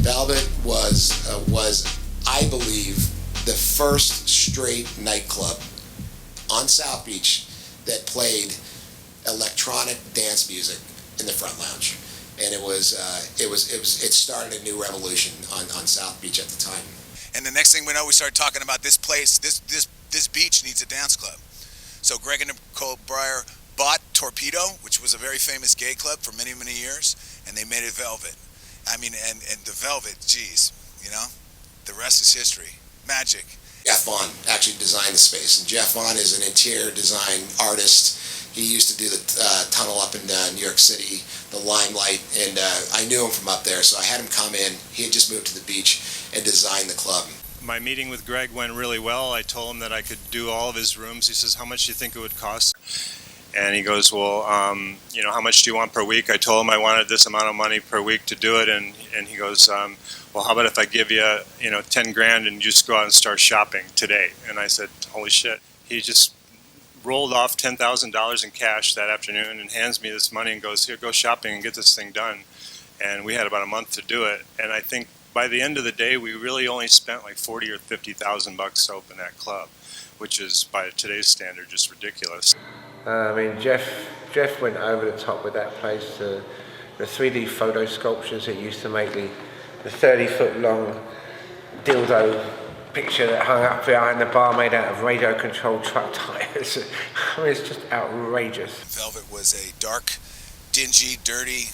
Velvet was, I believe, the first straight nightclub on South Beach that played electronic dance music in the front lounge, and it started a new revolution on South Beach at the time. And the next thing we know, we started talking about this place, this beach needs a dance club. So Greg and Nicole Brier bought Torpedo, which was a very famous gay club for many, many years, and they made it Velvet. I mean, and the Velvet, geez, you know, the rest is history. Magic. Jeff Vaughn actually designed the space, and Jeff Vaughn is an interior design artist. He used to do the tunnel up in New York City, the Limelight, and I knew him from up there, so I had him come in. He had just moved to the beach and designed the club. My meeting with Greg went really well. I told him that I could do all of his rooms. He says, how much do you think it would cost? And he goes, well, you know, how much do you want per week? I told him I wanted this amount of money per week to do it, and he goes, well, how about if I give you, you know, 10 grand and you just go out and start shopping today? And I said, holy shit. He just rolled off $10,000 in cash that afternoon and hands me this money and goes, here, go shopping and get this thing done. And we had about a month to do it. And I think by the end of the day, we really only spent like 40 or 50,000 bucks to open that club, which is by today's standard just ridiculous. I mean, Jeff went over the top with that place. The 3D photo sculptures it used to make, the 30-foot long dildo picture that hung up behind the bar made out of radio-controlled truck tires. I mean, it's just outrageous. Velvet was a dark, dingy, dirty,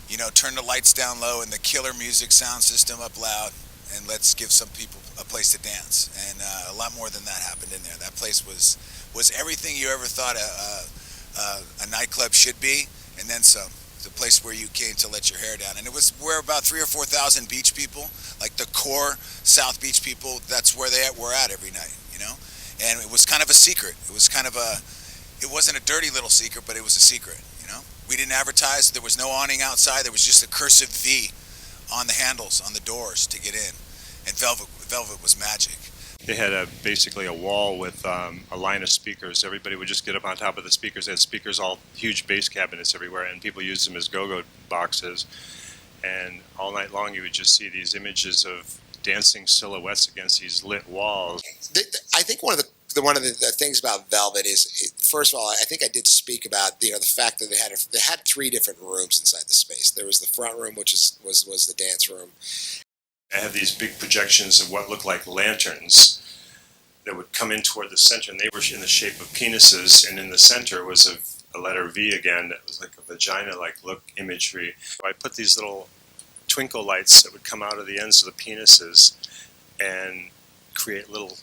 you know, turn the lights down low and the killer music sound system up loud, and let's give some people a place to dance. And a lot more than that happened in there. That place was everything you ever thought a nightclub should be, and then some. The place where you came to let your hair down. And it was where about 3,000 or 4,000 beach people, like the core South Beach people, that's where they were at every night, you know? And it was kind of a secret. It wasn't a dirty little secret, but it was a secret, you know? We didn't advertise. There was no awning outside. There was just a cursive V on the handles, on the doors to get in. And Velvet was magic. They had basically a wall with a line of speakers. Everybody would just get up on top of the speakers. They had speakers, all huge bass cabinets everywhere, and people used them as go-go boxes. And all night long you would just see these images of dancing silhouettes against these lit walls. I think one of the things about Velvet is, first of all, I think I did speak about, you know, the fact that they had 3 different rooms inside the space. There was the front room, which was the dance room. I had these big projections of what looked like lanterns that would come in toward the center, and they were in the shape of penises, and in the center was a letter V again that was like a vagina-like look imagery. So I put these little twinkle lights that would come out of the ends of the penises and create little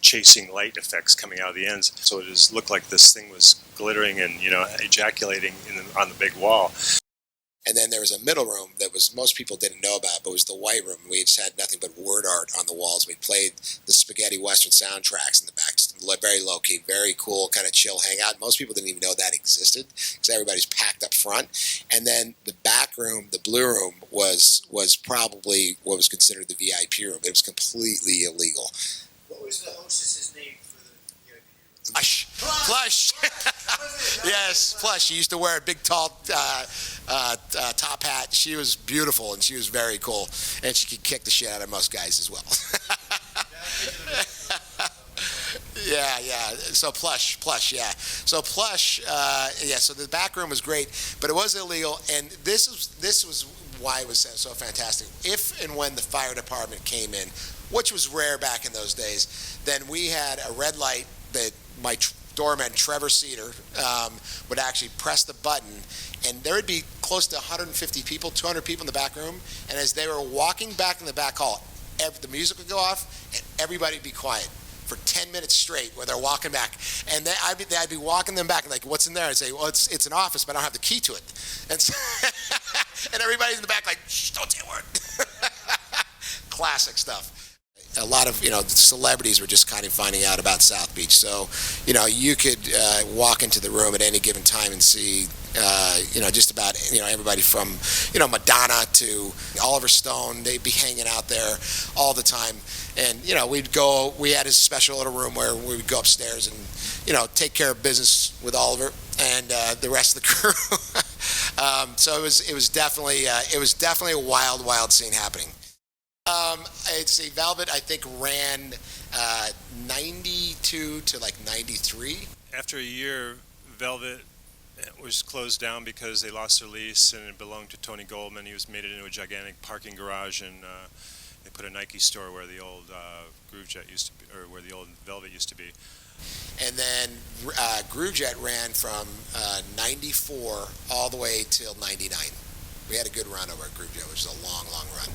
chasing light effects coming out of the ends. So it just looked like this thing was glittering and, you know, ejaculating on the big wall. And then there was a middle room that most people didn't know about, but it was the white room. We just had nothing but word art on the walls. We played the spaghetti western soundtracks in the back, just very low-key, very cool, kind of chill hangout. Most people didn't even know that existed because everybody's packed up front. And then the back room, the blue room, was probably what was considered the VIP room. It was completely illegal. What was the hostess's name for the VIP room? Plush. Yes, Plush. She used to wear a big, tall top hat. She was beautiful, and she was very cool. And she could kick the shit out of most guys as well. Yeah. So Plush, yeah. So Plush, so the back room was great, but it was illegal, and this was why it was so fantastic. If and when the fire department came in, which was rare back in those days, then we had a red light that my doorman, Trevor Cedar, would actually press the button, and there would be close to 150 people, 200 people in the back room, and as they were walking back in the back hall, the music would go off, and everybody would be quiet for 10 minutes straight where they're walking back. And then I'd be walking them back, and like, what's in there? I'd say, well, it's an office, but I don't have the key to it. And, so and everybody's in the back like, shh, don't say a word. Classic stuff. a lot of celebrities were just kind of finding out about South Beach. So you could walk into the room at any given time and see just about everybody from Madonna to Oliver Stone. They'd be hanging out there all the time. And we had a special little room where we would go upstairs and take care of business with Oliver and the rest of the crew. So it was definitely a wild scene happening. I'd say Velvet, I think, ran 92 to like 93. After a year, Velvet was closed down because they lost their lease and it belonged to Tony Goldman. He was made it into a gigantic parking garage, and they put a Nike store where the old Groovejet used to be, or where the old Velvet used to be. And then Groovejet ran from 94 all the way till 99. We had a good run over at Groovejet, which is a long run.